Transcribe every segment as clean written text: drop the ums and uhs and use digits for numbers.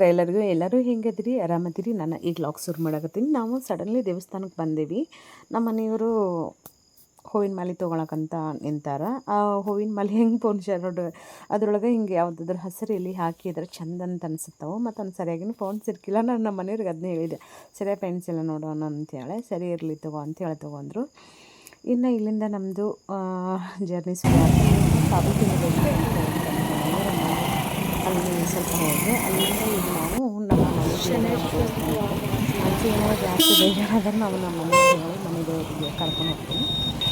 ನಮಸ್ಕಾರ ಎಲ್ಲರೂ ಹೆಂಗದಿರಿ, ಆರಾಮದಿರಿ. ನಾನು ಈಗ ಲಾಗ್ ಶುರು ಮಾಡಕತ್ತೀನಿ. ನಾವು ಸಡನ್ಲಿ ದೇವಸ್ಥಾನಕ್ಕೆ ಬಂದೇವಿ. ನಮ್ಮ ಮನೆಯವರು ಹೂವಿನ ಮಾಲೆ ತೊಗೊಳಕಂತ ನಿಂತಾರ. ಆ ಹೂವಿನ ಮಾಲೆ ಹೆಂಗೆ ಪೋಣಿಸ್ಯಾರ ನೋಡ್ರಿ, ಅದ್ರೊಳಗೆ ಹಿಂಗೆ ಯಾವುದಾದ್ರೂ ಹಸಿರು ಎಲೆ ಹಾಕಿದ್ರೆ ಚಂದ ಅಂತ ಅನಿಸುತ್ತವೆ. ಮತ್ತು ಅವ್ನು ಸರಿಯಾಗಿ ಫೋನ್ ಸಿಕ್ಕಿಲ್ಲ. ನಾನು ನಮ್ಮ ಮನೆಯವ್ರಿಗೆ ಅದನ್ನೇ ಹೇಳಿದೆ, ಸರಿಯಾಗಿ ಪೆನ್ಸಿಲ್ಲ ನೋಡೋಣ ಅಂತೇಳಿ. ಸರಿ ಇರಲಿ ಅಂತೇಳಿ ತೊಗೊಂಡ್ರು. ಇನ್ನು ಇಲ್ಲಿಂದ ನಮ್ಮದು ಜರ್ನಿ ಶುರು ಸಾಬು ಅಲ್ಲಿ ಸ್ವಲ್ಪ ಹೋದರೆ ಅಲ್ಲಿಂದ ಈಗ ನಾವು ನಮ್ಮ ಮನೆ ಏನಾದ್ರು ಜಾಸ್ತಿ ಬೇಜಾರಾದ್ರೆ ನಾವು ನಮ್ಮ ಮನೆ ದೇವರಿಗೆ ಕರ್ಕೊಂಡು ಹೋಗ್ತೀವಿ.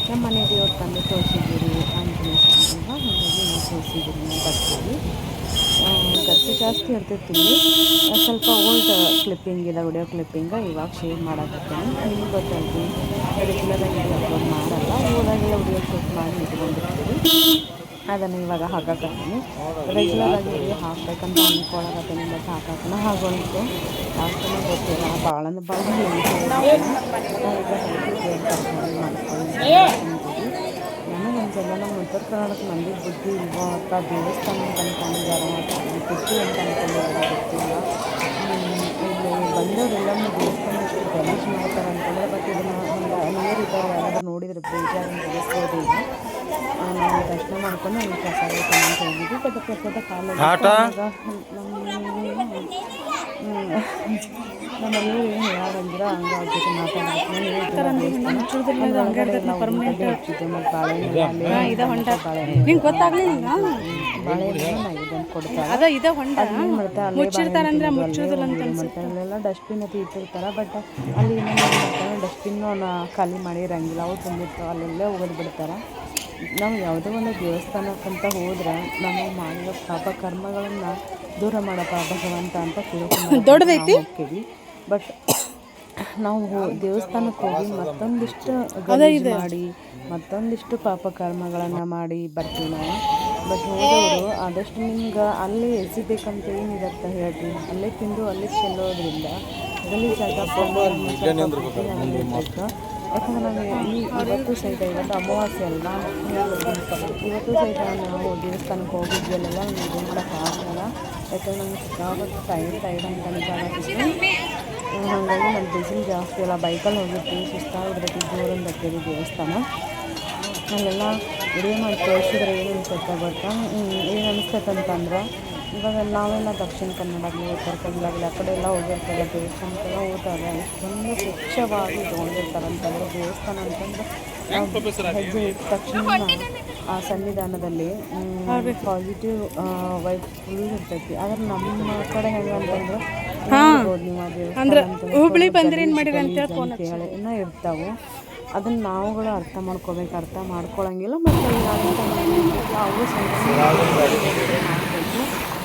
ನಮ್ಮ ಮನೆ ದೇವ್ರ ತಂದು ತೋರಿಸಿದ್ದೀರಿ ಆಂಜನೇಯ ಸ್ವಾಮಿ ಹಾಗಾಗಿ ನಾವು ತೋರಿಸಿದ್ದೀರಿ ಬರ್ತೀವಿ. ಖರ್ಚು ಜಾಸ್ತಿ ಇರ್ತಿರ್ತೀವಿ. ಸ್ವಲ್ಪ ಓಲ್ಡ್ ಕ್ಲಿಪ್ಪಿಂಗ್ ಇದೆ, ವಿಡಿಯೋ ಕ್ಲಿಪ್ಪಿಂಗ ಇವಾಗ ಶೇರ್ ಮಾಡಾಕತ್ತೀನಿ. ನಿಮ್ಗೆ ಗೊತ್ತಾಗ್ತಿ ರೆಗ್ಯುಲರಾಗಿ ಅಪ್ಲೋಡ್ ಮಾಡಲ್ಲ, ಊರಾಗೆಲ್ಲ ವಿಡಿಯೋ ಶೂಟ್ ಮಾಡಿ ಇಟ್ಕೊಂಡಿರ್ತೀವಿ. ಅದನ್ನು ಇವಾಗ ಹಾಕತ್ತೀನಿ. ರೆಗ್ಯುಲರಾಗಿ ಹಾಕ್ಬೇಕಂತ ಅಂದ್ಕೊಳಕತ್ತೀನಿ, ಬಟ್ ಹಾಕೋಣ ಆಗೋಲ್ತು. ಯಾಕಂದ್ರೆ ಗೊತ್ತಿಲ್ಲ, ಭಾಳ ಅಂದ್ರೆ ಭಾಳ ನನಗನ್ಸಲ್ಲ ನಮ್ಮ ಉತ್ತರ ಕರ್ನಾಟಕ ಮಂದಿ ಬುದ್ಧಿ ಇವತ್ತ ದೇವಸ್ಥಾನ ಅಂತ ಅಂದ್ಕೊಂಡಿದ್ದಾರೆ, ಬುದ್ಧಿ ಅಂತ ಅಂದ್ಕೊಂಡಿದ್ದಾರೆ ಗೊತ್ತಿಲ್ಲ. ಇಲ್ಲಿ ಬಂದವರೆಲ್ಲ ದೇವಸ್ಥಾನ ಎಷ್ಟು ಗಲೀಜು ಮಾಡ್ತಾರೆ ಅಂತಂದರೆ, ಬಟ್ ಇದನ್ನು ಒಂದು ನಿಯರ್ ಇದ್ದವ್ರು ಯಾರಾದರೂ ನೋಡಿದರೆ ಬೇಜಾರು ತಿಳಿಸ್ಬೋದು. ಈಗ ನಾವು ದರ್ಶನ ಮಾಡ್ಕೊಂಡು ಅಲ್ಲಿ ಪ್ರಸಾದ ಅಂತ ಹೋಗಿದ್ವಿ. ಬಟ್ ಪ್ರಸಾದ ನಮ್ಮಲ್ಲಿ ಏನು ಯಾರಂದ್ರೆ ಹಂಗಾಗ್ಬಿಟ್ಟು ಮಾತಾಡ್ಬಿಟ್ಟು ಅಲ್ಲೆಲ್ಲ ಡಸ್ಟ್ಬಿನ್ ಅದು ಇಟ್ಟಿರ್ತಾರೆ. ಬಟ್ ಅಲ್ಲಿ ಡಸ್ಟ್ಬಿನ್ನು ಖಾಲಿ ಮಾಡಿರಂಗಿಲ್ಲ, ಅವು ತುಂಬಿರ್ತಾವೆ, ಅಲ್ಲೆಲ್ಲೇ ಒಗೆದು ಬಿಡ್ತಾರೆ. ನಾವು ಯಾವುದೋ ಒಂದು ದೇವಸ್ಥಾನಕ್ಕಂತ ಹೋದ್ರೆ ನಾವು ಮಾಡಿರೋ ಪಾಪ ಕರ್ಮಗಳನ್ನು ದೂರ ಮಾಡಪ್ಪ ಭಗವಂತ ಅಂತ ಕೇಳ್ಕೊಂಡು ಹೋಗ್ತೀವಿ. ಬಟ್ ನಾವು ದೇವಸ್ಥಾನಕ್ಕೆ ಹೋಗಿ ಮತ್ತೊಂದಿಷ್ಟು ಗಲೀಜು ಮಾಡಿ ಮತ್ತೊಂದಿಷ್ಟು ಪಾಪ ಕರ್ಮಗಳನ್ನು ಮಾಡಿ ಬರ್ತೀವಿ ನಾವು. ಬಟ್ ಹೋದವರು ಆದಷ್ಟು ನಿಮ್ಗೆ ಅಲ್ಲೇ ಎಸಿಬೇಕಂತ ಏನಿರುತ್ತೆ ಹೇಳ್ರಿ, ಅಲ್ಲೇ ತಿಂದು ಅಲ್ಲೇ ಚೆಲ್ಲೋದ್ರಿಂದ ಗಲೀಜಾಗ ಇರಬೇಕು. ಯಾಕಂದ್ರೆ ನಾವು ಇವತ್ತು ಸಹಿತ ಇವತ್ತು ಅಮಾವಾಸ್ಯೆ ಅಲ್ಲ, ಇವತ್ತು ಸಹಿತ ನಾವು ದೇವಸ್ಥಾನಕ್ಕೆ ಹೋಗಿದ್ವಿ. ಅಲ್ಲೆಲ್ಲ ಇದು ಮಾಡೋಕ್ಕಾಗಲ್ಲ, ಯಾಕಂದ್ರೆ ನಮ್ಗೆ ಸಿಕ್ಕಾಪಟ್ಟು ಟೈರ್ಡ್ ಅಂತ ಅನಿಸಾಗತ್ತಿತ್ತು. ಹಾಗಾಗಿ ನಮ್ಮ ಬಿಸಿಲು ಜಾಸ್ತಿ ಅಲ್ಲ, ಬೈಕಲ್ಲಿ ಹೋಗಿರ್ತೀವಿ, ಸುಸ್ತಾಗಿರ್ತೈತಿ. ದೂರಿಂದ ಬರ್ತೀವಿ ದೇವಸ್ಥಾನ. ಅಲ್ಲೆಲ್ಲ ವಿಡಿಯೋ ಮಾಡಿ ತೋರಿಸಿದ್ರೆ ಏನು ಅನಿಸುತ್ತೆ ಗೊತ್ತಾ, ಏನು ಅನಿಸ್ತೈತೆ ಅಂತಂದ್ರೆ, ಇವಾಗ ನಾವೆಲ್ಲ ದಕ್ಷಿಣ ಕನ್ನಡಾಗಲಿ ಉತ್ತರ ಕನ್ನಡಾಗಲಿ ಆ ಕಡೆ ಎಲ್ಲ ಹೋಗಿರ್ತಾರೆ, ದೇವಸ್ಥಾನಕ್ಕೆಲ್ಲ ಹೋದಾಗ ಎಷ್ಟೊಂದು ಸ್ವಚ್ಛವಾಗಿ ತೊಗೊಂಡಿರ್ತಾರೆ. ಅಂತಂದರೆ ದೇವಸ್ಥಾನ ಅಂತಂದ್ರೆ ಹೆಜ್ಜೆ ಇಟ್ಟ ತಕ್ಷಣ ಆ ಸನ್ನಿಧಾನದಲ್ಲಿ ಪಾಸಿಟಿವ್ ವೈಬ್ ಫುಲ್ ಇರ್ತೈತಿ. ಆದ್ರೆ ನಮ್ಮ ಕಡೆ ಹೆಂಗೆ ಅಂತಂದ್ರೆ ನೀವು ಆ ದೇವಸ್ಥಾನ ಹೇಳಿ ಇನ್ನೂ ಇರ್ತಾವೆ. ಅದನ್ನು ನಾವುಗಳು ಅರ್ಥ ಮಾಡ್ಕೋಬೇಕು, ಅರ್ಥ ಮಾಡ್ಕೊಳಂಗಿಲ್ಲ. ಮತ್ತು ಅವರು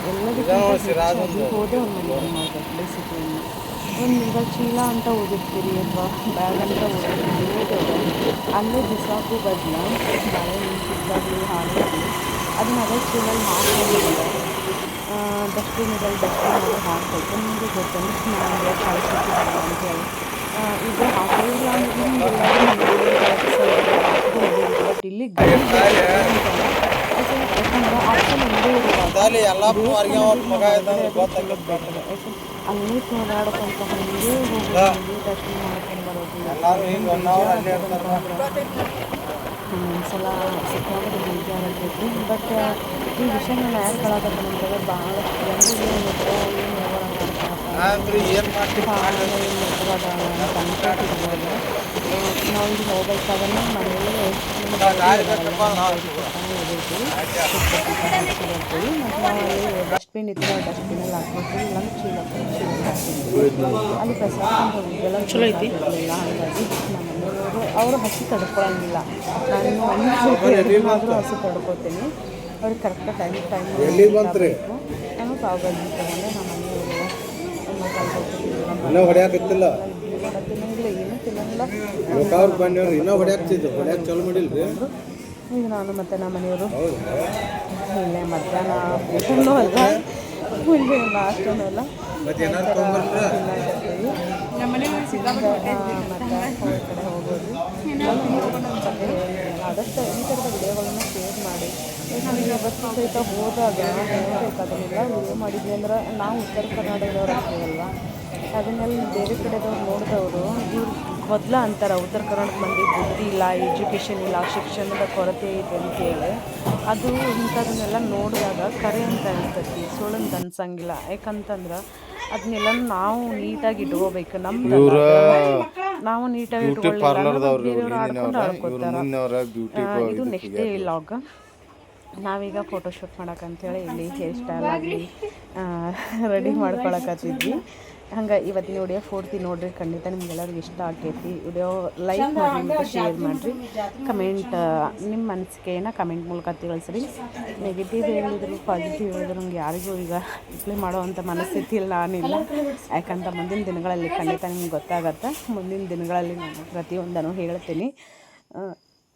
ಎಲ್ಲದಕ್ಕಿಂತ ಹೋದೇ ಒಂದು ಮನೆ ಮಾಡಬೇಕು. ಬೇಸಿಕಲಿ ಒಂದು ಈಗ ಚೀಲ ಅಂತ ಓದಿರ್ತೀರಿ ಅಥವಾ ಬ್ಯಾಗ್ ಅಂತ ಓದಿರ್ತೀರಿ, ಅಲ್ಲೇ ಬಿಸಾಕು ಬದಲ ಬಾಳೆಹಣ್ಣು ಚಿಕ್ಕದಾಗಲಿ ಹಾಳಾಗಲಿ ಅದನ್ನ ಅದೇ ಚೀಲಲ್ಲಿ ಹಾಕ್ಕೊಂಡು ಡಸ್ಟ್ಬಿನ್ನಲ್ಲಿ ಹಾಕಬೇಕು. ನಿಮಗೆ ಗೊತ್ತಂದ್ರೆ ನಾನು ಕಳಿಸ್ಬಿಟ್ಟಿಲ್ಲ ಅಂತೇಳಿ ಈಗ ಹಾಕೋದಿಲ್ಲ ಅಂದ್ರೆ ಬಟ್ ಇಲ್ಲಿ ಯಾಕಂದ್ರೆ ಆಪ್ಷನ್ ಒಂದೇ ಇರುವಾಗ ಅಲ್ಲಿ ಹೋರಾಡ್ಕೊಂತ ಹಂಗೆ ಹೋಗೋದು, ಹಂಗೆ ದರ್ಶನ ಮಾಡ್ಕೊಂಡು ಬರೋದು. ಒಂದ್ಸಲ ಸಿಕ್ಕಾಪಟ್ಟೆ ಬೇಜಾರಾಗ್ತೈತಿ. ಬಟ್ ಈ ವಿಷಯ ನಾನು ಯಾರು ಹೇಳಕತ್ತಂತಂದ್ರೆ ಭಾಳಷ್ಟು ಜನರಿಗೆ ಏನು ಅನ್ಕೋತಿರ್ಬೋದು. ನಾವು ಇಲ್ಲಿ ಹೋಗ್ಬೇಕಾದ್ರೆ ಮನೆಯಲ್ಲಿ ಬರ್ತೀವಿ. ಮತ್ತು ನಾವು ಅಲ್ಲಿ ಡಸ್ಟ್ಬಿನ್ ಇತ್ತು, ಡಸ್ಟ್ಬಿನಲ್ಲಿ ಹಾಕ್ಬಿಡ್ತೀವಿ. ಇಲ್ಲ ಚೀಲ ಹಾಕ್ತೀವಿ. ಅಲ್ಲಿ ಪ್ರಸಾದ ಹೋಗಿದ್ದೆಲ್ಲ ಚಲೋ ಇರಲಿಲ್ಲ. ಹಾಗಾಗಿ ನಮ್ಮ ಮನೆಯವರು ಅವರು ಹಸಿ ತಡ್ಕೊಳಂಗಿಲ್ಲ. ನಾನು ಆದರೂ ಹಸಿ ತಡ್ಕೊತೀನಿ. ಅವ್ರಿಗೆ ಕರೆಕ್ಟಾಗಿ ಟೈಮ್ ನಾನು ಪಾವ್ ಭಾಜಿ ತಗೊಂಡೆ. ನಮ್ಮ ಮನೆಯವರು ಹೊಡೆಯಾಕತ್ತಿಲ್ಲ, ಏನೂ ತಿನ್ನಂಗಿಲ್ಲ. ಈಗ ನಾನು ಮತ್ತು ನಮ್ಮ ಮನೆಯವರು ಇಲ್ಲೇ ಮಧ್ಯಾಹ್ನ ಊಟನೂ ಅಲ್ಲ, ಮುಂದೆ ನಾಷ್ಟನೂ ಅಲ್ಲ, ತಿನ್ನಾಕತ್ತೀವಿ. ಮತ್ತು ಹೊರ ಕಡೆ ಹೋಗೋದು ಬಗ್ಗೆ ಹೇಳಿದ್ನಲ್ಲ, ಆದಷ್ಟು ಈ ಥರದ ವಿಡಿಯೋಗಳನ್ನ ಶೇರ್ ಮಾಡಿ. ಯಾಕಂದರೆ ಇವತ್ತು ಸಹಿತ ಹೋದಾಗ ಹೋಗ್ಬೇಕು ಅದನ್ನೆಲ್ಲ ವಿಡಿಯೋ ಮಾಡಿದ್ವಿ ಅಂದ್ರೆ ನಾವು ಉತ್ತರ ಕರ್ನಾಟಕದವ್ರು ಆಗ್ತೀವಲ್ವ, ಅದನ್ನೆಲ್ಲ ಬೇರೆ ಕಡೆದವ್ರು ನೋಡಿದವರು ಇವ್ರು ಮೊದಲ ಅಂತಾರೆ ಉತ್ತರ ಕರ್ನಾಟಕ ಮಂದಿ ಬುದ್ಧಿ ಇಲ್ಲ, ಎಜುಕೇಷನ್ ಇಲ್ಲ, ಶಿಕ್ಷಣದ ಕೊರತೆ ಐತೆ ಅಂತೇಳಿ. ಅದು ಇಂಥದನ್ನೆಲ್ಲ ನೋಡಿದಾಗ ಕರೆ ಅಂತ ಅನಿಸ್ತೈತಿ, ಸುಳ್ಳು ಅಂತ ಅನ್ಸಂಗಿಲ್ಲ. ಯಾಕಂತಂದ್ರೆ ಅದನ್ನೆಲ್ಲ ನಾವು ನೀಟಾಗಿ ಇಟ್ಕೋಬೇಕು. ನಮ್ದು ನಾವು ನೀಟಾಗಿ ಇಟ್ಕೊಳ್ಳಿಲ್ಲ ಬೇರೆಯವ್ರು ಆಡ್ಕೊಂಡು ಆಡ್ಕೋತಾರೆ. ಇದು ನೆಕ್ಸ್ಟ್ ಡೇ ವ್ಲಾಗ್. ನಾವೀಗ ಫೋಟೋಶೂಟ್ ಮಾಡೋಕ್ಕಂತೇಳಿ ಇಲ್ಲಿ ಹೇರ್ ಸ್ಟೈಲ್ ಆಗಲಿ ರೆಡಿ ಮಾಡ್ಕೊಳಕತ್ತಿದ್ವಿ. ಹಂಗೆ ಇವತ್ತಿನ ವಿಡಿಯೋ ಪೂರ್ತಿ ನೋಡಿರಿ, ಖಂಡಿತ ನಿಮ್ಗೆಲ್ಲರಿಗೂ ಇಷ್ಟ ಆಗ್ತೈತಿ. ವಿಡಿಯೋ ಲೈಕ್ ಮಾಡಿರಿ ಮತ್ತು ಶೇರ್ ಮಾಡಿರಿ, ಕಮೆಂಟ್ ನಿಮ್ಮ ಅನಿಸಿಕೆಯನ್ನು ಕಮೆಂಟ್ ಮೂಲಕ ತಿಳಿಸ್ರಿ. ನೆಗೆಟಿವ್ ಹೇಳಿದ್ರು ಪಾಸಿಟಿವ್ ಹೇಳಿದ್ರು ನಂಗೆ ಯಾರಿಗೂ ಈಗ ರಿಪ್ಲೈ ಮಾಡೋವಂಥ ಮನಸ್ಥಿತಿ ಇಲ್ಲ, ನಾನಿಲ್ಲ. ಯಾಕಂತ ಮುಂದಿನ ದಿನಗಳಲ್ಲಿ ಖಂಡಿತ ನಿಮ್ಗೆ ಗೊತ್ತಾಗತ್ತೆ. ಮುಂದಿನ ದಿನಗಳಲ್ಲಿ ನಾನು ಪ್ರತಿಯೊಂದನ್ನು ಹೇಳ್ತೀನಿ.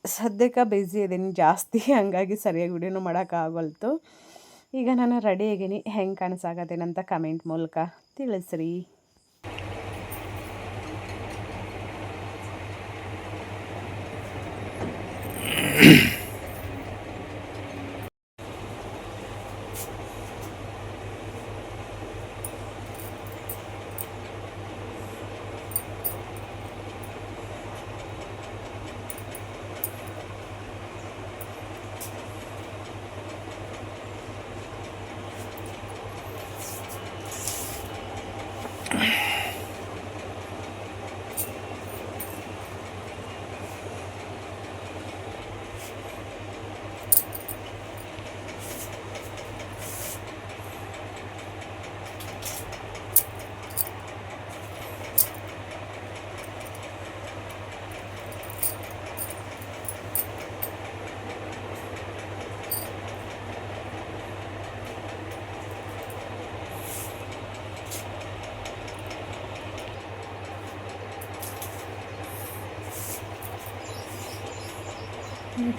ಸದ್ಯಕ್ಕೆ ಬ್ಯುಸಿ ಇದ್ದೀನಿ ಜಾಸ್ತಿ, ಹಂಗಾಗಿ ಸರಿಯಾಗಿ ವಿಡಿಯೋನು ಮಾಡೋಕ್ಕಾಗಲ್ತು. ಈಗ ನಾನು ರೆಡಿ ಆಗೀನಿ, ಹೆಂಗೆ ಕಾಣಿಸಾಕತ್ತೇನಂತ ಕಮೆಂಟ್ ಮೂಲಕ ತಿಳಿಸ್ರಿ.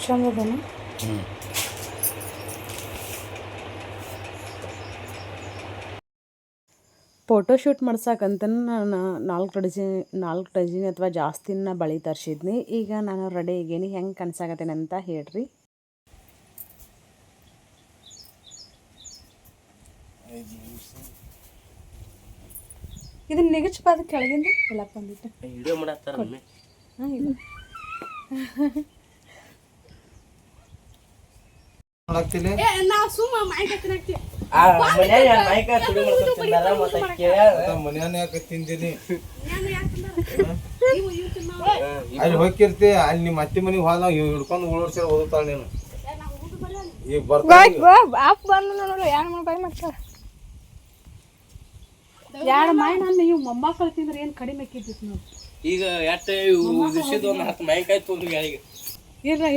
ಚಂದದನ ಫೋಟೋಶೂಟ್ ಮಾಡ್ಸಕ್ಕಂತ ನಾನು 4 ಡಜನ್ ಅಥವಾ ಜಾಸ್ತಿನ ಬಳೆ ತರಿಸಿದ್ನಿ. ಈಗ ನಾನು ರೆಡಿ ಆಗೀನಿ, ಹೆಂಗೆ ಕಾಣಿಸಾಕತ್ತೇನೆ ಅಂತ ಹೇಳ್ರಿ. ಇದನ್ನ ನೆಗಚ್ಬಾರ್ದು, ಕೆಳಗಿಂದ ಎಲ್ಲ ಬಂದಿಟ್ಟು ವಿಡಿಯೋ ಮಾಡತ್ತಾರ. ಹಾಂ ಇಲ್ಲ ಅಲ್ಲಿ ಹೋಗಿರ್ತಿ, ಅಲ್ಲಿ ನಿಮ್ಮ ಅತ್ತಿ ಮನೆಗೆ ಹೋದ ಹಿಡ್ಕೊಂಡು ಓಡೋಡ್ಸಿ ಓದುತ್ತಾಳ ನೀನು. ಈಗ ಎರಡು ಮೈ ನಾನು ಇವು ಮೊಮ್ಮಕ್ಕಳು ತಿಂದ್ರೆ ಏನು ಕಡಿಮೆ ಆಕಿದ್ದಿತ್ತು ನೋಡಿ. ಈಗ ಎಟ್ಟು ದಿವಸದ ಒಂದು 10 ಮಾವಿನಕಾಯಿ ತೊಗೊಂಡ್ವಿ ಯಾರಿಗೆ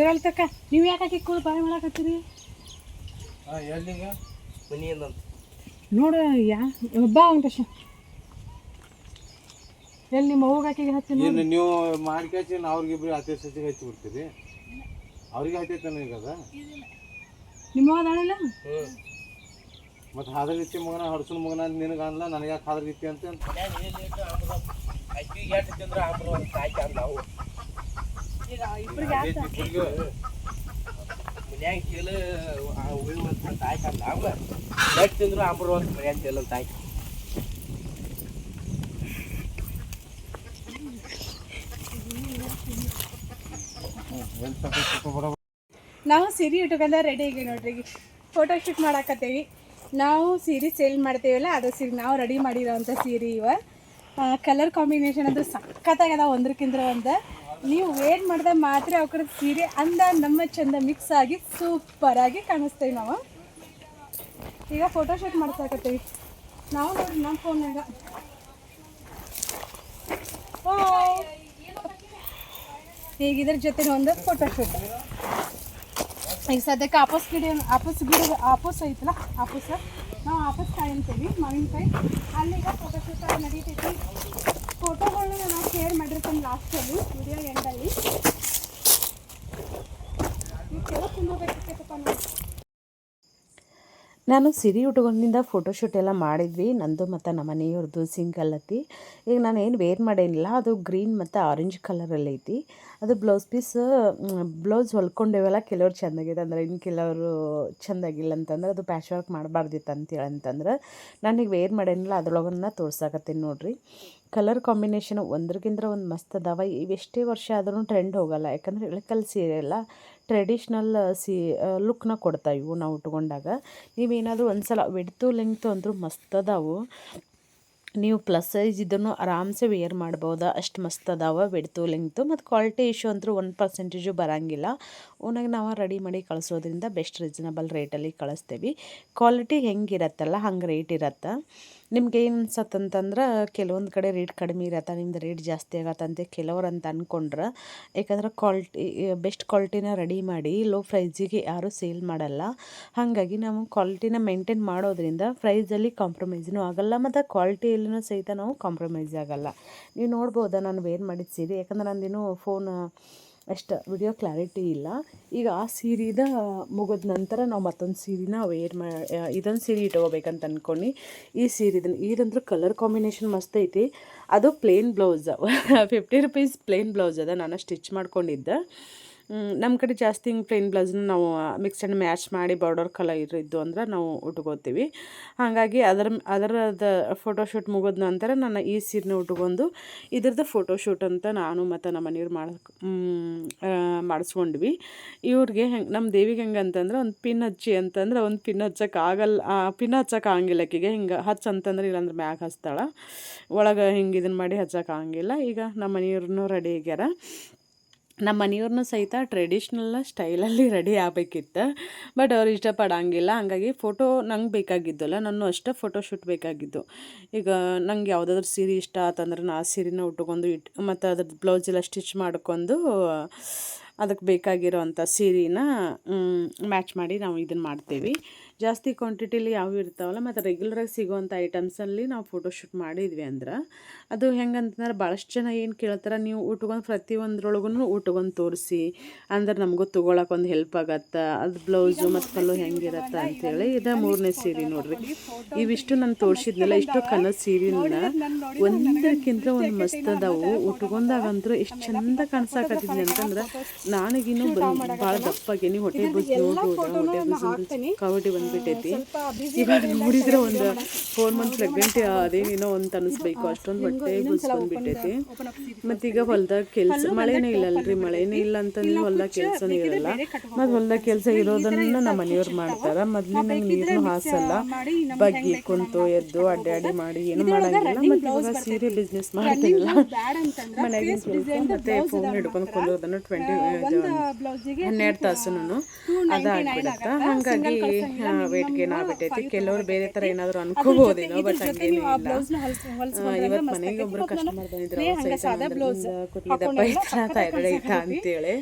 ಇರಲ್ಲ ತಕ್ಕ. ನೀವು ಯಾಕೆ ಹಾಕಿ ಕೂಡ ಬಾಯಿ ಮಾಡಾಕತ್ತೀರಿ? ಎಲ್ಲಿಗ ಮನಿಯಿಂದ ನೋಡು ಬಾ ವೆಂಕಟೇಶ, ಎಲ್ಲಿ ನಿಮ್ಮ ಅವ್ಗೆ ಹಾಕಿಗೆ ಹಚ್ಚಿ ಇನ್ನು ನೀವು ಮಾಡ್ಕೇಸಿ ಅವ್ರಿಗಿಬ್ರು ಹತ್ತಿ ಸಚಿಗೆ ಹಚ್ಚಿ ಬಿಡ್ತೀರಿ. ಅವ್ರಿಗೆ ಹತ್ತೈತಾನೆ ಈಗ ಅದ ನಿಮ್ಮ ಅದಾಳಿಲ್ಲ. ಮತ್ತು ಹಾದ್ರ ರೀತಿ ಮಗನ ಹಡ್ಸನ್ ಮಗನ ನಿನಗೆ ಅನ್ಲ, ನನಗೆ ಯಾಕೆ ಹಾದ್ರ ರೀತಿ ಅಂತ ಮನ್ಯಾಗ ಕೇಳ ಉಳಿವಂತ ತಾಯ್ಕ ಅಂದ ಅವ ಲಟ್ ತಿಂದ್ರು ಆಂಬರುವಂತ ಮನ್ಯಾಗ ಕೇಳಂತ ತಾಯ್ಕ. ನಾವು ಸೀರೆ ಉಟ್ಕೊಂಡ ರೆಡಿ ಆಗಿ ನೋಡ್ರಿ, ಫೋಟೋಶೂಟ್ ಮಾಡಾಕತ್ತೇವಿ. ನಾವು ಸೀರೆ ಸೇಲ್ ಮಾಡ್ತೇವಲ್ಲ, ಅದು ಸೀರೆ ನಾವು ರೆಡಿ ಮಾಡಿರೋವಂಥ ಸೀರೆ ಇವ. ಕಲರ್ ಕಾಂಬಿನೇಷನ್ ಅದು ಸಖತ್ತಾಗದ, ಒಂದಕ್ಕಿಂತ ಒಂದು. ನೀವು ವೇಟ್ ಮಾಡಿದಾಗ ಮಾತ್ರ ಅವ್ರ ಸೀರೆ ಅಂದ ನಮ್ಮ ಚಂದ ಮಿಕ್ಸ್ ಆಗಿ ಸೂಪರಾಗಿ ಕಾಣಿಸ್ತೇವೆ. ನಾವು ಈಗ ಫೋಟೋಶೂಟ್ ಮಾಡ್ಸಾಕತ್ತೇವಿ ನಾವು. ನೋಡ್ರಿ ನಮ್ಮ ಫೋನ್ನಾಗ ಈಗ ಇದ್ರ ಜೊತೆ ಒಂದು ಫೋಟೋಶೂಟ್. ಈಗ ಸದ್ಯಕ್ಕೆ ಆಪೋಸ್ ಐತಲ್ಲ, ನಾವು ಆಪೋಸ್ ಕಾಯಿ ಅಂತೀವಿ, ಮಾವಿನಕಾಯಿ. ಅಲ್ಲಿಗ ಫೋಟೋಶೂಟ್ ನಡೀತೈತಿ. ಫೋಟೋಗಳನ್ನ ನಾವು ಶೇರ್ ಮಾಡಿರ್ತೀನಿ ಲಾಸ್ಟಲ್ಲಿ, ವಿಡಿಯೋ ಎಂಡಲ್ಲಿ. ನಾನು ಸಿರಿ ಉಟ್ಕೊಂಡಿಂದ ಫೋಟೋಶೂಟ್ ಎಲ್ಲ ಮಾಡಿದ್ವಿ ನಂದು ಮತ್ತು ನಮ್ಮ ಮನೆಯವ್ರದ್ದು ಸಿಂಗಲ್ ಐತಿ. ಈಗ ನಾನು ಏನು ವೇರ್ ಮಾಡೇನಿಲ್ಲ, ಅದು ಗ್ರೀನ್ ಮತ್ತು ಆರೆಂಜ್ ಕಲರಲ್ಲಿ ಐತಿ. ಅದು ಬ್ಲೌಸ್ ಹೊಲ್ಕೊಂಡೇವಲ್ಲ, ಕೆಲವ್ರು ಚೆಂದಾಗಿದೆ ಅಂದ್ರೆ ಇನ್ನು ಕೆಲವರು ಚೆಂದಾಗಿಲ್ಲ ಅಂತಂದ್ರೆ ಅದು ಪ್ಯಾಚ್ ವರ್ಕ್ ಮಾಡಬಾರ್ದಿತ್ತು ಅಂತೇಳಿ ಅಂತಂದ್ರೆ ನಾನೀಗ ವೇರ್ ಮಾಡೇನಿಲ್ಲ, ಅದ್ರೊಳಗನ್ನ ತೋರ್ಸಾಕತ್ತೀನಿ ನೋಡಿರಿ. ಕಲರ್ ಕಾಂಬಿನೇಷನ್ ಒಂದ್ರಗಿಂತ ಒಂದು ಮಸ್ತ್ ಅದಾವ. ಇವೆಷ್ಟೇ ವರ್ಷ ಆದ್ರೂ ಟ್ರೆಂಡ್ ಹೋಗಲ್ಲ, ಯಾಕಂದರೆ ಇಳಕಲ್ ಸೀರೆ ಎಲ್ಲ ಟ್ರೆಡಿಷ್ನಲ್ ಲುಕ್ನ ಕೊಡ್ತಾವೆ ಇವು ನಾವು ಉಟ್ಕೊಂಡಾಗ. ನೀವೇನಾದರೂ ಒಂದು ಸಲ ವಿಡ್ತು ಲೆಂಗ್ತು ಅಂದರೂ ಮಸ್ತ್ ಅದಾವು. ನೀವು ಪ್ಲಸ್ ಸೈಜ್ ಇದನ್ನು ಆರಾಮ್ಸೆ ವೇರ್ ಮಾಡ್ಬೋದು, ಅಷ್ಟು ಮಸ್ತ್ ಅದಾವ ವಿಡ್ತು ಲೆಂಗ್ತು. ಮತ್ತು ಕ್ವಾಲಿಟಿ ಇಶ್ಯೂ ಅಂತೂ 1% ಬರೋಂಗಿಲ್ಲ. ಓನಾಗಿ ನಾವು ರೆಡಿ ಮಾಡಿ ಕಳಿಸೋದ್ರಿಂದ ಬೆಸ್ಟ್ ರೀಸನಬಲ್ ರೇಟಲ್ಲಿ ಕಳಿಸ್ತೇವೆ. ಕ್ವಾಲಿಟಿ ಹೆಂಗಿರತ್ತಲ್ಲ ಹಂಗೆ ರೇಟ್ ಇರತ್ತೆ. ನಿಮ್ಗೆ ಏನು ಅನ್ಸತ್ತಂತಂದ್ರೆ ಕೆಲವೊಂದು ಕಡೆ ರೇಟ್ ಕಡಿಮೆ ಇರತ್ತೆ, ನಿಮ್ದು ರೇಟ್ ಜಾಸ್ತಿ ಆಗತ್ತಂತೆ ಕೆಲವ್ರು ಅಂತ ಅಂದ್ಕೊಂಡ್ರೆ. ಯಾಕಂದ್ರೆ ಬೆಸ್ಟ್ ಕ್ವಾಲಿಟಿನ ರೆಡಿ ಮಾಡಿ ಲೋ ಪ್ರೈಸಿಗೆ ಯಾರೂ ಸೇಲ್ ಮಾಡಲ್ಲ. ಹಾಗಾಗಿ ನಾವು ಕ್ವಾಲಿಟಿನ ಮೇಂಟೈನ್ ಮಾಡೋದ್ರಿಂದ ಪ್ರೈಸಲ್ಲಿ ಕಾಂಪ್ರಮೈಸ್ನೂ ಆಗಲ್ಲ, ಮತ್ತು ಕ್ವಾಲಿಟಿಯಲ್ಲೂ ಸಹಿತ ನಾವು ಕಾಂಪ್ರಮೈಸ್ ಆಗಲ್ಲ. ನೀವು ನೋಡ್ಬೋದಾ ನಾನು ವೇರ್ ಮಾಡಿದ ಸೀರೆ, ಯಾಕಂದ್ರೆ ನಂದೇನು ಫೋನ್ ಅಷ್ಟು ವಿಡಿಯೋ ಕ್ಲಾರಿಟಿ ಇಲ್ಲ. ಈಗ ಆ ಸೀರೆದ ಮುಗಿದ ನಂತರ ನಾವು ಮತ್ತೊಂದು ಸೀರೆನ ಇದೊಂದು ಸೀರೆ ಇಟ್ಕೋಬೇಕಂತ ಅಂದ್ಕೊಂಡು ಈ ಇದಂದ್ರೆ ಕಲರ್ ಕಾಂಬಿನೇಷನ್ ಮಸ್ತ್ ಐತಿ. ಅದು ಪ್ಲೇನ್ ಬ್ಲೌಸ್ ₹50 ಪ್ಲೇನ್ ಬ್ಲೌಸ್ ಅದ, ನಾನು ಸ್ಟಿಚ್ ಮಾಡ್ಕೊಂಡಿದ್ದೆ. ನಮ್ಮ ಕಡೆ ಜಾಸ್ತಿ ಹಿಂಗೆ ಪ್ಲೇನ್ ಬ್ಲೌಸ್ನ ನಾವು ಮಿಕ್ಸ್ ಆ್ಯಂಡ್ ಮ್ಯಾಚ್ ಮಾಡಿ ಬಾರ್ಡರ್ ಕಲರ್ ಇದ್ದು ಅಂದ್ರೆ ನಾವು ಉಟ್ಕೋತೀವಿ. ಹಾಗಾಗಿ ಅದರದ ಫೋಟೋಶೂಟ್ ಮುಗಿದ ನಂತರ ನಾನು ಈ ಸೀರೆನ ಉಟ್ಕೊಂಡು ಇದ್ರದ್ದು ಫೋಟೋಶೂಟ್ ಅಂತ ನಾನು ಮತ್ತು ನಮ್ಮ ಮನೆಯವ್ರು ಮಾಡಿಸ್ಕೊಂಡ್ವಿ. ಇವ್ರಿಗೆ ನಮ್ಮ ದೇವಿಗೆ ಹೆಂಗೆ ಅಂತಂದ್ರೆ ಒಂದು ಪಿನ್ ಹಚ್ಚಿ ಅಂತಂದ್ರೆ ಒಂದು ಪಿನ್ ಹಚ್ಚೋಕ್ಕಾಗಲ್ಲ, ಪಿನ್ ಹಚ್ಚೋಕ್ಕಾಗಿಲ್ಲ ಆಕೆಗೆ. ಹಿಂಗೆ ಅಂತಂದ್ರೆ ಇಲ್ಲಾಂದ್ರೆ ಮ್ಯಾಗ ಹಚ್ತಾಳೆ, ಒಳಗೆ ಹಿಂಗೆ ಇದನ್ನು ಮಾಡಿ ಹಚ್ಚೋಕ್ಕಾಗಿಲ್ಲ. ಈಗ ನಮ್ಮ ಮನೆಯವ್ರನ್ನೂ ರೆಡಿ ಆಗ್ಯಾರ. ನಮ್ಮ ಮನೆಯವ್ರನ್ನೂ ಸಹಿತ ಟ್ರೆಡಿಷ್ನಲ್ ಸ್ಟೈಲಲ್ಲಿ ರೆಡಿ ಆಗಬೇಕಿತ್ತು, ಬಟ್ ಅವ್ರು ಇಷ್ಟಪಡೋಂಗಿಲ್ಲ. ಹಾಗಾಗಿ ಫೋಟೋ ನಂಗೆ ಬೇಕಾಗಿದ್ದಲ್ಲ, ನಾನು ಅಷ್ಟೇ ಫೋಟೋಶೂಟ್ ಬೇಕಾಗಿದ್ದು. ಈಗ ನಂಗೆ ಯಾವುದಾದ್ರೂ ಸೀರೆ ಇಷ್ಟ ಆತಂದ್ರೆ ನಾನು ಆ ಸೀರೆನ ಉಟ್ಕೊಂಡು ಮತ್ತು ಅದ್ರದ್ದು ಬ್ಲೌಸ್ ಎಲ್ಲ ಸ್ಟಿಚ್ ಮಾಡ್ಕೊಂಡು ಅದಕ್ಕೆ ಬೇಕಾಗಿರೋವಂಥ ಸೀರೆನ ಮ್ಯಾಚ್ ಮಾಡಿ ನಾವು ಇದನ್ನು ಮಾಡ್ತೇವೆ. ಜಾಸ್ತಿ ಕ್ವಾಂಟಿಟಿಲಿ ಯಾವ ಇರ್ತಾವಲ್ಲ ಮತ್ತು ರೆಗ್ಯುಲರಾಗಿ ಸಿಗೋವಂಥ ಐಟಮ್ಸಲ್ಲಿ ನಾವು ಫೋಟೋಶೂಟ್ ಮಾಡಿದ್ವಿ ಅಂದ್ರೆ ಅದು ಹೆಂಗಂತಂದ್ರೆ ಭಾಳಷ್ಟು ಜನ ಏನು ಕೇಳ್ತಾರೆ, ನೀವು ಉಟ್ಕೊಂಡು ಪ್ರತಿಯೊಂದ್ರೊಳಗೂ ಉಟ್ಕೊಂಡು ತೋರಿಸಿ ಅಂದ್ರೆ ನಮಗೂ ತೊಗೊಳಕ್ಕೆ ಒಂದು ಹೆಲ್ಪ್ ಆಗತ್ತೆ. ಅದು ಬ್ಲೌಸು ಮತ್ತು ಪಲ್ಲು ಹೆಂಗಿರತ್ತೆ ಅಂಥೇಳಿ ಇದು 3ನೇ ಸೀರೆ ನೋಡಿರಿ. ಇವಿಷ್ಟು ನಾನು ತೋರಿಸಿದ್ನಲ್ಲ, ಇಷ್ಟು ಕಲರ್ ಸೀರೆನ ಒಂದಕ್ಕಿಂತ ಒಂದು ಮಸ್ತ್ ಅದಾವು. ಉಟ್ಕೊಂಡಾಗಂತೂ ಎಷ್ಟು ಚಂದ ಕಾಣಿಸಾಕತ್ತಿದ್ನಿ ಅಂತಂದ್ರೆ ನಾನಿಗಿನ್ನೂ ಭಾಳ ದಪ್ಪಾಗೇನಿ. ಹೊಟ್ಟೆ ಬುಸ್ ನೋಡ್ಬೋದು, ಹೊಟ್ಟೆ ಬುಸ್ ಬಂದ್ಬಿಟ್ಟೈತಿ. ಇವಾಗ ನೋಡಿದ್ರೆ ಒಂದು 4 months ಪ್ರೆಗ್ನೆಂಟ್ ಅದೇನೇನೋ ಅಂತ ಅನಿಸ್ಬೇಕು, ಅಷ್ಟೊಂದು ಹೊಟ್ಟೆ ಬುಸ್ ಬಂದ್ಬಿಟ್ಟೈತಿ. ಮತ್ತೀಗ ಹೊಲ್ದಾಗ ಕೆಲಸ ಮಳೆನೇ ಇಲ್ಲಲ್ರಿ, ಮಳೆನೇ ಇಲ್ಲ ಅಂತಂದ್ರೆ ಹೊಲ್ದಾಗ ಕೆಲಸನೇ ಇರಲ್ಲ. ಮತ್ತು ಹೊಲ್ದಾಗ ಕೆಲಸ ಇರೋದನ್ನು ನಮ್ಮ ಮನೆಯವ್ರು ಮಾಡ್ತಾರೆ. ಮೊದಲಿನಂಗೆ ನೀರನ್ನು ಹಾಸಲ್ಲ, ಬಗ್ಗಿ ಕುಂತು ಎದ್ದು ಅಡ್ಡಾಡಿ ಮಾಡಿ ಏನು ಮಾಡೋಂಗಿಲ್ಲ. ಮತ್ತು ಇವಾಗ ಸೀರೆ ಬಿಸ್ನೆಸ್ ಮಾಡ್ತಿರಲ್ಲ, ಮನೆಯಾಗಿನ ಕೆಲಸ ಮತ್ತು ಫೋನ್ ಹಿಡ್ಕೊಂಡು ಕುಂದೋದನ್ನು 12 ತಾಸು ಅದಾಗ್ಬಿಡತ್ತೆ. ಹಾಗಾಗಿ ವೇಟ್ ಗೇನ್ ಆಗ್ಬಿಟ್ಟೈತಿ. ಕೆಲವ್ರು ಬೇರೆ ಥರ ಏನಾದರೂ ಅನ್ಕೋಬೋದೇನೋ, ಬಟ್ ಹಂಗೇನಿಲ್ಲ. ಇವತ್ತು ಮನೆಗೆ ಒಬ್ಬರು ಕಸ್ಟಮರ್ ಬಂದಿದ್ರು, ಕುತ್ತಿಗೆ ದಪ್ಪ ಐತಾ ಥೈರಾಯ್ಡ್ ಐತಾ ಅಂತೇಳಿ.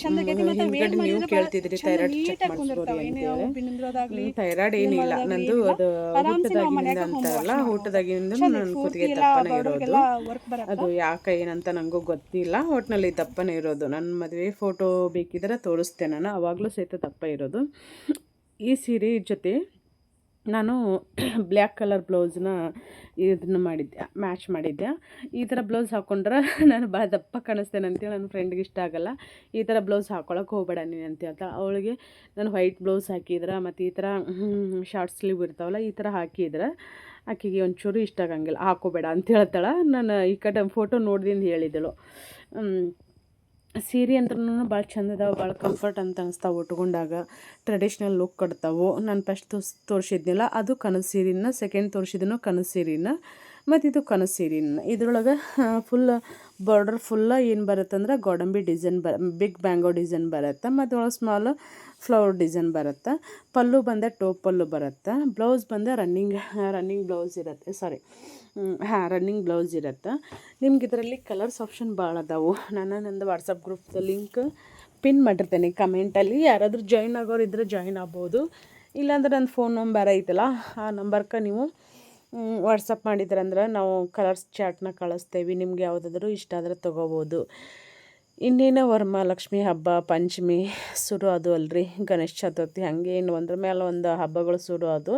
ಹಿಂದ್ಗಡೆ ನೀವು ಕೇಳ್ತಿದ್ರಿ ಥೈರಾಯ್ಡ್ ಚೆಕ್ ಮಾಡಿಸ್ಬೋರಿ ಅಂತೇಳಿ. ಥೈರಾಯ್ಡ್ ಏನಿಲ್ಲ ನಂದು, ಅದು ಊಟದಾಗಿನಿಂದ ಅಂತಾರಲ್ಲ, ಊಟದಾಗಿನಿಂದ ನನ್ನ ಕುತ್ತಿಗೆ ದಪ್ಪನೇ ಇರೋದು. ಅದು ಯಾಕೆ ಏನಂತ ನನಗೂ ಗೊತ್ತಿಲ್ಲ, ಒಟ್ಟಿನಲ್ಲಿ ದಪ್ಪನೇ ಇರೋದು. ನನ್ನ ಮದುವೆ ಫೋಟೋ ಬೇಕಿದ್ರೆ ತೋರಿಸ್ತೇನೆ ನಾನು, ಆವಾಗಲೂ ಸಹಿತ ದಪ್ಪ ಇರೋದು. ಈ ಸೀರೆ ಜೊತೆ ನಾನು ಬ್ಲ್ಯಾಕ್ ಕಲರ್ ಬ್ಲೌಸ್ನ ಇದನ್ನು ಮ್ಯಾಚ್ ಮಾಡಿದ್ದೆ. ಈ ಥರ ಬ್ಲೌಸ್ ಹಾಕ್ಕೊಂಡ್ರೆ ನಾನು ಭಾಳ ದಪ್ಪ ಕಾಣಿಸ್ತೇನೆ ಅಂತೇಳಿ ನನ್ನ ಫ್ರೆಂಡ್ಗೆ ಇಷ್ಟ ಆಗಲ್ಲ. ಈ ಥರ ಬ್ಲೌಸ್ ಹಾಕ್ಕೊಳಕ್ಕೆ ಹೋಗಬೇಡ ನೀನು ಅಂತ ಹೇಳ್ತಾ, ಅವಳಿಗೆ ನಾನು ವೈಟ್ ಬ್ಲೌಸ್ ಹಾಕಿದ್ರೆ ಮತ್ತು ಈ ಥರ ಶಾರ್ಟ್ ಸ್ಲೀವ್ ಇರ್ತಾವಲ್ಲ ಈ ಥರ ಹಾಕಿದ್ರೆ ಆಕೆಗೆ ಒಂಚೂರು ಇಷ್ಟ ಆಗಂಗಿಲ್ಲ, ಹಾಕೋಬೇಡ ಅಂತ ಹೇಳ್ತಾಳೆ. ನಾನು ಈ ಕಡೆ ಫೋಟೋ ನೋಡ್ದಿಂದ ಹೇಳಿದಳು. ಸೀರೆ ಅಂದ್ರೂ ಭಾಳ ಚಂದ ಅದಾವೆ, ಭಾಳ ಕಂಫರ್ಟ್ ಅಂತ ಅನಿಸ್ತಾವೆ ಉಟ್ಕೊಂಡಾಗ, ಟ್ರೆಡಿಷ್ನಲ್ ಲುಕ್ ಕೊಡ್ತಾವೆ. ನಾನು ಫಸ್ಟ್ ತೋರಿಸಿದ್ನಿಲ್ಲ ಅದು ಕನಸು ಸೀರೆನ, ಸೆಕೆಂಡ್ ತೋರಿಸಿದನು ಕನಸು ಸೀರೆನ, ಮತ್ತು ಇದು ಕನಸು ಸೀರೆನ. ಇದ್ರೊಳಗೆ ಫುಲ್ ಬಾರ್ಡರ್ ಏನು ಬರುತ್ತೆ ಅಂದ್ರೆ ಗೋಡಂಬಿ ಡಿಸೈನ್ ಬಿಗ್ ಬ್ಯಾಂಗೋ ಡಿಸೈನ್ ಬರುತ್ತೆ, ಮತ್ತು ಒಳಗೆ ಸ್ಮಾಲ್ ಫ್ಲವರ್ ಡಿಸೈನ್ ಬರುತ್ತೆ. ಪಲ್ಲು ಬಂದೆ ಟೋಪ್ ಪಲ್ಲು ಬರುತ್ತೆ. ಬ್ಲೌಸ್ ಬಂದೆ ರನ್ನಿಂಗ್ ಬ್ಲೌಸ್ ಇರುತ್ತೆ, ರನ್ನಿಂಗ್ ಬ್ಲೌಸ್ ಇರುತ್ತೆ. ನಿಮ್ಗೆ ಇದರಲ್ಲಿ ಕಲರ್ಸ್ ಆಪ್ಷನ್ ಭಾಳ ಅದಾವು. ನಾನು ನಂದು ವಾಟ್ಸಪ್ ಗ್ರೂಪ್ದ ಲಿಂಕ್ ಪಿನ್ ಮಾಡಿರ್ತೇನೆ ಕಮೆಂಟಲ್ಲಿ, ಯಾರಾದರೂ ಜಾಯ್ನ್ ಆಗೋರು ಇದ್ದರೆ ಜಾಯ್ನ್ ಆಗ್ಬೋದು. ಇಲ್ಲಾಂದ್ರೆ ನನ್ನ ಫೋನ್ ನಂಬರ್ ಐತಲ್ಲ, ಆ ನಂಬರ್ಗೆ ನೀವು ವಾಟ್ಸಪ್ ಮಾಡಿದ್ರಂದ್ರೆ ನಾವು ಕಲರ್ಸ್ ಚಾರ್ಟ್ನ ಕಳಿಸ್ತೇವೆ. ನಿಮ್ಗೆ ಯಾವುದಾದ್ರೂ ಇಷ್ಟ ಆದರೆ ತೊಗೋಬೋದು. ಇನ್ನೇನು ವರಮಹಾಲಕ್ಷ್ಮಿ ಹಬ್ಬ ಪಂಚಮಿ ಶುರು ಅದು ಅಲ್ರಿ, ಗಣೇಶ ಚತುರ್ಥಿ ಹಾಗೆ ಇನ್ನು ಒಂದ್ರ ಮೇಲೆ ಒಂದು ಹಬ್ಬಗಳು ಶುರು ಅದು.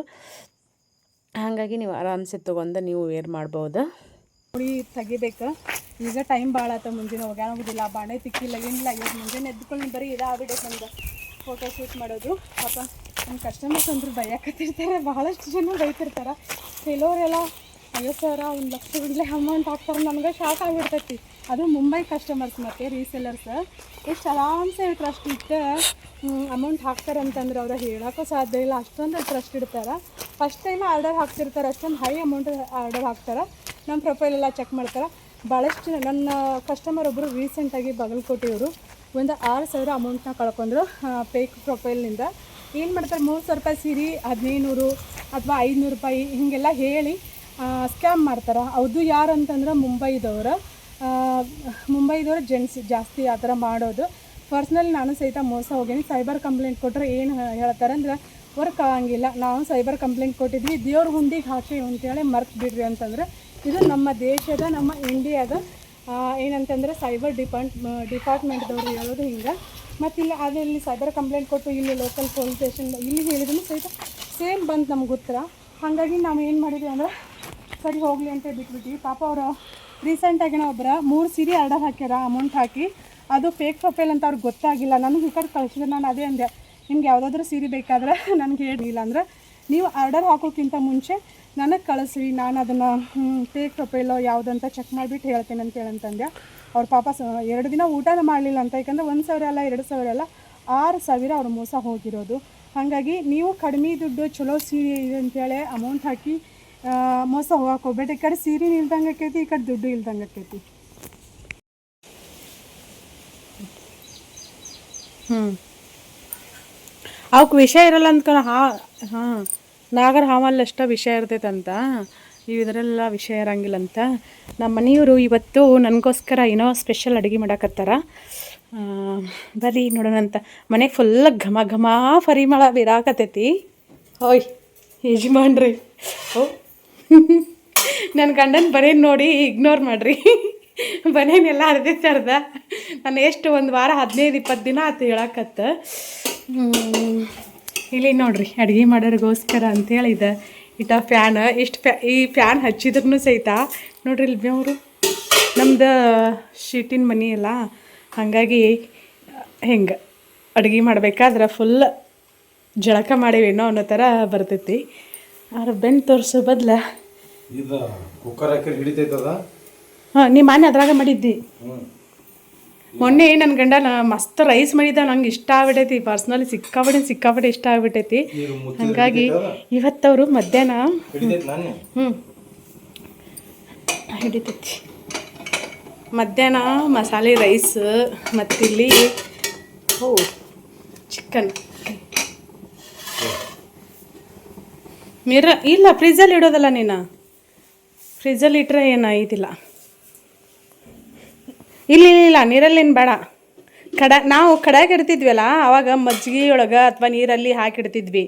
ಹಾಗಾಗಿ ನೀವು ಆರಾಮ್ಸೆ ತೊಗೊಂಡು ನೀವು ವೇರ್ ಮಾಡ್ಬೋದು. ನೋಡಿ ತೆಗಿಬೇಕು, ಈಗ ಟೈಮ್ ಭಾಳ ಆತ, ಮುಂಜಾನೆ ಹೋಗೋದಿಲ್ಲ, ಬಾಣೆ ತಿಕ್ಕಿಲ್ಲ ಏನಿಲ್ಲ. ಈಗ ಮುಂಜಾನೆ ಎದ್ದುಕೊಂಡು ಬರೀ ಇದಾಗ್ಬಿಟ್ಟೈತೆ ನಮ್ದು ಫೋಟೋ ಶೂಟ್ ಮಾಡೋದು. ಪಾಪ ನಮ್ಮ ಕಸ್ಟಮರ್ಸ್ ಅಂದರು ಬೈಯಾಕತ್ತಿರ್ತಾರೆ, ಭಾಳಷ್ಟು ಜನ ಬೈತಿರ್ತಾರೆ. ಕೆಲವರೆಲ್ಲ 50,000 1,00,000 ಗಂಟಲೆ ಅಮೌಂಟ್ ಹಾಕ್ತಾರೆ. ನಮ್ಗೆ ಶಾಕ್ ಆಗಿಬಿಡ್ತೈತಿ. ಅದು ಮುಂಬೈ ಕಸ್ಟಮರ್ಸ್ ಮತ್ತು ರೀಸೆಲ್ಲರ್ಸ್ ಎಷ್ಟು ಆರಾಮ್ಸೆ ಟ್ರಸ್ಟ್ ಇಟ್ಟು ಅಮೌಂಟ್ ಹಾಕ್ತಾರೆ ಅಂತಂದ್ರೆ ಅವ್ರು ಹೇಳೋಕ್ಕೂ ಸಾಧ್ಯ ಇಲ್ಲ, ಅಷ್ಟೊಂದು ಟ್ರಸ್ಟ್ ಇಡ್ತಾರೆ. ಫಸ್ಟ್ ಟೈಮ್ ಆರ್ಡರ್ ಹಾಕ್ತಿರ್ತಾರೆ, ಅಷ್ಟೊಂದು ಹೈ ಅಮೌಂಟ್ ಆರ್ಡರ್ ಹಾಕ್ತಾರೆ. ನಮ್ಮ ಪ್ರೊಫೈಲೆಲ್ಲ ಚೆಕ್ ಮಾಡ್ತಾರೆ. ಭಾಳಷ್ಟು ನನ್ನ ಕಸ್ಟಮರ್ ಒಬ್ಬರು ರೀಸೆಂಟಾಗಿ ಬಾಗಲಕೋಟೆಯವರು ಒಂದು 6,000 ಅಮೌಂಟ್ನ ಕಳ್ಕೊಂಡ್ರು ಫೇಕ್ ಪ್ರೊಫೈಲ್ನಿಂದ. ಏನು ಮಾಡ್ತಾರೆ, 3,000 ರೂಪಾಯಿ ಸೀರೆ 1,500 ಅಥವಾ 500 ರೂಪಾಯಿ ಹೀಗೆಲ್ಲ ಹೇಳಿ ಸ್ಕ್ಯಾಮ್ ಮಾಡ್ತಾರೆ. ಅದು ಯಾರು ಅಂತಂದ್ರೆ ಮುಂಬೈದವರು ಜೆಂಟ್ಸ್ ಜಾಸ್ತಿ ಆ ಥರ ಮಾಡೋದು. ಪರ್ಸ್ನಲಿ ನಾನು ಸಹಿತ ಮೋಸ ಹೋಗೀನಿ. ಸೈಬರ್ ಕಂಪ್ಲೇಂಟ್ ಕೊಟ್ಟರೆ ಏನು ಹೇಳ್ತಾರೆ ಅಂದ್ರೆ ವರ್ಕ್ ಆಗಂಗಿಲ್ಲ, ನಾವು ಸೈಬರ್ ಕಂಪ್ಲೇಂಟ್ ಕೊಟ್ಟಿದ್ವಿ, ದೇವ್ರ ಹುಂಡಿಗೆ ಹಾಕಿ ಅಂತೇಳಿ ಮರ್ತು ಬಿಡ್ರಿ ಅಂತಂದ್ರೆ. ಇದು ನಮ್ಮ ದೇಶದ, ನಮ್ಮ ಇಂಡಿಯಾದ ಏನಂತಂದರೆ ಸೈಬರ್ ಡಿಪಾರ್ಟ್ಮೆಂಟ್ದವ್ರು ಹೇಳೋದು ಹಿಂಗೆ. ಮತ್ತು ಇಲ್ಲಿ ಅಲ್ಲಿ ಸೈಬರ್ ಕಂಪ್ಲೇಂಟ್ ಕೊಟ್ಟು ಇಲ್ಲಿ ಲೋಕಲ್ ಪೊಲೀಸ್ ಸ್ಟೇಷನ್ ಇಲ್ಲಿ ಹೇಳಿದ್ರು ಸಹಿತ ಸೇಮ್ ಬಂತು ನಮ್ಗೆ ಉತ್ತರ. ಹಾಗಾಗಿ ನಾವು ಏನು ಮಾಡಿದ್ವಿ ಅಂದ್ರೆ ಸರಿ ಹೋಗಲಿ ಅಂತ ಬಿಟ್ಬಿಟ್ವಿ. ಪಾಪ ಅವರು ರೀಸೆಂಟಾಗಿನ ಒಬ್ಬರ 3 ಸೀರೆ ಆರ್ಡರ್ ಹಾಕ್ಯಾರ ಅಮೌಂಟ್ ಹಾಕಿ. ಅದು ಫೇಕ್ ಪ್ರೊಫೈಲ್ ಅಂತ ಅವ್ರಿಗೆ ಗೊತ್ತಾಗಿಲ್ಲ. ನನಗೆ ಈ ಕಡೆ ಕಳಿಸಿದ್ರೆ ನಾನು ಅದೇ ಅಂದೆ, ನಿಮ್ಗೆ ಯಾವುದಾದ್ರೂ ಸೀರೆ ಬೇಕಾದ್ರೆ ನನಗೆ ಹೇಳಿಲ್ಲ ಅಂದ್ರೆ ನೀವು ಆರ್ಡರ್ ಹಾಕೋಕ್ಕಿಂತ ಮುಂಚೆ ನನಗೆ ಕಳಿಸ್ರಿ, ನಾನು ಅದನ್ನು ಫೇಕ್ ಪ್ರೊಫೈಲೋ ಯಾವುದಂತ ಚೆಕ್ ಮಾಡಿಬಿಟ್ಟು ಹೇಳ್ತೇನೆ ಅಂತ ಹೇಳಂತಂದೆ. ಅವ್ರ ಪಾಪ 2 ದಿನ ಊಟನ ಮಾಡಲಿಲ್ಲ ಅಂತ. ಯಾಕಂದರೆ 1,000 ಅಲ್ಲ 2,000 ಅಲ್ಲ 6,000 ಅವ್ರು ಮೋಸ ಹೋಗಿರೋದು. ಹಾಗಾಗಿ ನೀವು ಕಡಿಮೆ ದುಡ್ಡು ಚಲೋ ಸೀರೆ ಇದೆ ಅಂತೇಳಿ ಅಮೌಂಟ್ ಹಾಕಿ ಮೋಸ ಹೋಗಕ್ಕೆ ಹೋಗ್ಬೇಡಿ. ಈ ಕಡೆ ಸೀರೆ ಇಲ್ದಂಗೆ ಆಕೈತಿ, ಈ ಕಡೆ ದುಡ್ಡು ಇಲ್ದಂಗೆ ಆಕೈತಿ. ಅವಕ್ಕೆ ವಿಷಯ ಇರಲ್ಲ ಅಂದ್ಕೊಂಡು ಹಾಂ ನಾಗರ ಹಾವಲ್ಲಿ ಅಷ್ಟ ವಿಷಯ ಇರ್ತೈತಂತ, ಇದರೆಲ್ಲ ವಿಷಯ ಇರಂಗಿಲ್ಲಂತ. ನಮ್ಮ ಮನೆಯವರು ಇವತ್ತು ನನಗೋಸ್ಕರ ಏನೋ ಸ್ಪೆಷಲ್ ಅಡುಗೆ ಮಾಡಕತ್ತಾರ. ಬರೀ ನೋಡೋಣಂತ. ಮನೆಗೆ ಫುಲ್ ಘಮ ಘಮ ಪರಿಮಳ ಬೀರಾಕತ್ತೈತಿ. ಓಯ್ ಯಜಮಾನ್ರಿ, ಓ ನನ್ನ ಗಂಡನ ಬನೇನು ನೋಡಿ ಇಗ್ನೋರ್ ಮಾಡಿರಿ. ಬನೇನೆಲ್ಲ ಅರ್ಧ ನಾನು ಎಷ್ಟು 1 ವಾರ 15-20 ದಿನ ಆಯ್ತು ಹೇಳಕತ್ತ. ಇಲ್ಲಿ ನೋಡ್ರಿ ಅಡುಗೆ ಮಾಡೋರಿಗೋಸ್ಕರ ಅಂತೇಳಿ ಇದೆ ಇಟ್ಟ ಫ್ಯಾನ್. ಈ ಫ್ಯಾನ್ ಹಚ್ಚಿದ್ರೂ ಸಹಿತ ನೋಡ್ರಿ ಇಲ್ಲಿ ಬೆವರು. ನಮ್ದು ಶೀಟಿನ ಮನೆ ಅಲ್ಲ, ಹಾಗಾಗಿ ಹೆಂಗೆ ಅಡುಗೆ ಮಾಡ್ಬೇಕಾದ್ರೆ ಫುಲ್ ಜಳಕ ಮಾಡೀವೇನೋ ಅನ್ನೋ ಥರ ಬರ್ತೈತಿ. ಆದ್ರೆ ಬೆನ್ನು ತೋರಿಸೋ ಬದಲ ಇದು ಕುಕ್ಕರ್ ಹಾಕಿ ಹಿಡಿತೈತದ. ಹಾಂ, ನೀ ಮಾನ್ಯ ಅದ್ರಾಗ ಮಾಡಿದ್ದಿ. ಮೊನ್ನೆ ನನ್ನ ಗಂಡ ಮಸ್ತ್ ರೈಸ್ ಮಾಡಿದ, ನಂಗೆ ಇಷ್ಟ ಆಗ್ಬಿಟ್ಟೈತಿ. ಪರ್ಸ್ನಲಿ ಸಿಕ್ಕಾಪಟ್ಟೆ ಇಷ್ಟ ಆಗ್ಬಿಟ್ಟೈತಿ. ಹಾಗಾಗಿ ಇವತ್ತವರು ಮಧ್ಯಾಹ್ನ ಹಿಡಿತೈತಿ. ಮಧ್ಯಾಹ್ನ ಮಸಾಲೆ ರೈಸ್ ಮತ್ತಿಲ್ಲಿ ಚಿಕನ್ ಇಲ್ಲ ಫ್ರಿಜ್ಜಲ್ಲಿ ಇಡೋದಲ್ಲ. ನೀನು ಫ್ರಿಜ್ಜಲ್ಲಿ ಇಟ್ಟರೆ ಏನು ಇದಿಲ್ಲ. ಇಲ್ಲ ನೀರಲ್ಲೇನು ಬೇಡ. ನಾವು ಕಡಾಯಿಗೆ ಇಡ್ತಿದ್ವಲ್ಲ ಆವಾಗ ಮಜ್ಜಿಗೆ ಒಳಗೆ ಅಥವಾ ನೀರಲ್ಲಿ ಹಾಕಿಡ್ತಿದ್ವಿ.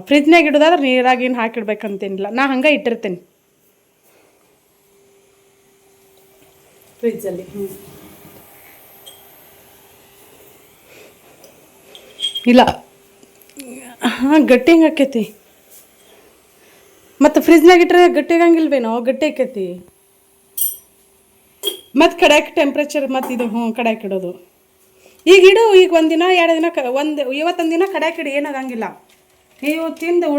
ಫ್ರಿಜ್ನಾಗ ಇಡೋದಾದ್ರೆ ನೀರಾಗೇನು ಹಾಕಿಡ್ಬೇಕಂತೇನಿಲ್ಲ. ನಾ ಹಂಗೆ ಇಟ್ಟಿರ್ತೇನೆ ಫ್ರಿಜ್ಜಲ್ಲಿ. ಇಲ್ಲ ಹಾಂ ಗಟ್ಟಿ ಹೆಂಗೆ ಆಕೈತಿ. ಮತ್ತು ಫ್ರಿಜ್ನಾಗ ಇಟ್ಟರೆ ಗಟ್ಟಿ ಆಗಂಗಿಲ್ವೇನೋ, ಗಟ್ಟಿ ಆಕೈತಿ. ಮತ್ತು ಕಡಾಯಿಗೆ ಟೆಂಪ್ರೇಚರ್ ಮತ್ತು ಇದು ಕಡಾಯಿಗೆ ಇಡೋದು. ಈಗ ಇಡು, ಈಗ 1 ದಿನ 2 ದಿನ ಇವತ್ತೊಂದು ದಿನ ಕಡಾಯಿಗೆ ಇಡು, ಏನಾಗಂಗಿಲ್ಲ. ನೀವು ತಿಂದು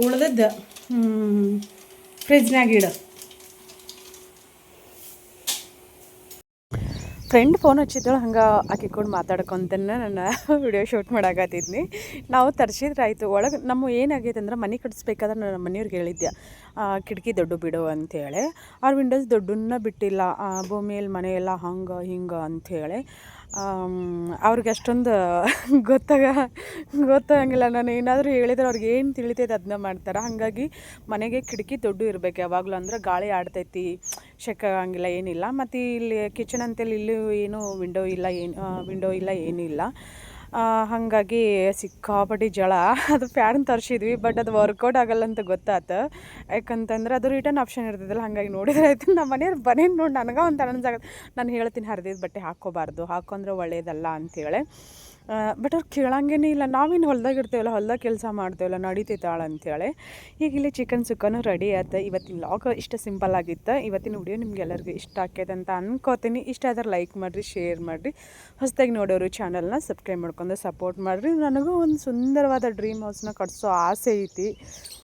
ಉಳ್ದದ್ದು ಫ್ರಿಜ್ನಾಗ ಇಡು. ಫ್ರೆಂಡ್ ಫೋನ್ ಹಚ್ಚಿದ್ದಳು, ಹಂಗೆ ಹಾಕಿಕೊಂಡು ಮಾತಾಡ್ಕೊತೇನೆ ನಾನು ವಿಡಿಯೋ ಶೂಟ್ ಮಾಡಾಕತ್ತಿದ್ನಿ. ನಾವು ತರಿಸಿದ್ರಾಯ್ತು. ಒಳಗೆ ನಮ್ಮ ಏನಾಗೈತೆ ಅಂದ್ರೆ ಮನೆ ಕಟ್ಟಿಸ್ಬೇಕಾದ್ರೆ ನಾನು ನಮ್ಮ ಮನೆಯವ್ರಿಗೆ ಹೇಳಿದ್ದೆ ಕಿಟಕಿ ದೊಡ್ಡ ಬಿಡು ಅಂಥೇಳಿ. ಅವ್ರ ವಿಂಡೋಸ್ ದೊಡ್ಡನ್ನ ಬಿಟ್ಟಿಲ್ಲ, ಭೂಮಿಯಲ್ಲಿ ಮನೆ ಎಲ್ಲ ಹಂಗೆ ಹಿಂಗೆ ಅಂಥೇಳಿ. ಅವ್ರಿಗೆ ಅಷ್ಟೊಂದು ಗೊತ್ತಾಗಂಗಿಲ್ಲ. ನಾನು ಏನಾದರೂ ಹೇಳಿದ್ರೆ ಅವ್ರಿಗೆ ಏನು ತಿಳಿತೈತೆ ಅದನ್ನ ಮಾಡ್ತಾರೆ. ಹಾಗಾಗಿ ಮನೆಗೆ ಕಿಟಕಿ ದೊಡ್ಡ ಇರಬೇಕು ಯಾವಾಗಲೂ, ಅಂದ್ರೆ ಗಾಳಿ ಆಡ್ತೈತಿ, ಶೆಕೆ ಆಗಂಗಿಲ್ಲ, ಏನಿಲ್ಲ. ಮತ್ತು ಇಲ್ಲಿ ಕಿಚನ್ ಅಂತೇಳಿ ಇಲ್ಲಿ ಏನು ವಿಂಡೋ ಇಲ್ಲ, ಏನಿಲ್ಲ. ಹಾಗಾಗಿ ಸಿಕ್ಕಾಪಟ್ಟಿ ಜಳ. ಅದು ಫ್ಯಾನ್ ತರಿಸಿದ್ವಿ, ಬಟ್ ಅದು ವರ್ಕೌಟ್ ಆಗಲ್ಲ ಅಂತ ಗೊತ್ತಾಯ್ತು. ಯಾಕಂತಂದ್ರೆ ಅದು ರಿಟರ್ನ್ ಆಪ್ಷನ್ ಇರ್ತದಲ್ಲ, ಹಾಗಾಗಿ ನೋಡಿದ್ರೆ ಆಯ್ತು. ನಮ್ಮ ಮನೆಯವ್ರು ಬನೇನು ನೋಡಿ ನನಗೆ ಒಂದು ಅನಂಜಾಗತ್ತೆ. ನಾನು ಹೇಳ್ತೀನಿ ಹರಿದಿದ್ದು ಬಟ್ಟೆ ಹಾಕ್ಕೋಬಾರ್ದು, ಹಾಕೊಂಡ್ರೆ ಒಳ್ಳೇದಲ್ಲ ಅಂಥೇಳಿ. ಬಟ್ ಅವ್ರು ಕೇಳಂಗೇ ಇಲ್ಲ. ನಾವಿನ್ನು ಹೊಲ್ದಾಗ ಇರ್ತೇವಲ್ಲ, ಹೊಲ್ದಾಗ ಕೆಲಸ ಮಾಡ್ತೇವಲ್ಲ, ನಡೀತೈತಾಳೆ ಅಂಥೇಳಿ. ಈಗ ಇಲ್ಲಿ ಚಿಕನ್ ಸುಕ್ಕನೂ ರೆಡಿ ಆಯ್ತು. ಇವತ್ತಿನ ಲಾಗ್ ಇಷ್ಟು ಸಿಂಪಲ್ ಆಗಿತ್ತು. ಇವತ್ತಿನ ವಿಡಿಯೋ ನಿಮ್ಗೆಲ್ಲರಿಗೂ ಇಷ್ಟ ಆಕೈತೆ ಅಂತ ಅನ್ಕೋತೀನಿ. ಇಷ್ಟ ಆದ್ರೆ ಲೈಕ್ ಮಾಡಿರಿ, ಶೇರ್ ಮಾಡಿರಿ. ಹೊಸದಾಗಿ ನೋಡೋರು ಚಾನಲ್ನ ಸಬ್ಸ್ಕ್ರೈಬ್ ಮಾಡ್ಕೊಂಡು ಸಪೋರ್ಟ್ ಮಾಡಿರಿ. ನನಗೂ ಒಂದು ಸುಂದರವಾದ ಡ್ರೀಮ್ ಹೌಸ್ನ ಕಟ್ಸೋ ಆಸೆ ಐತಿ.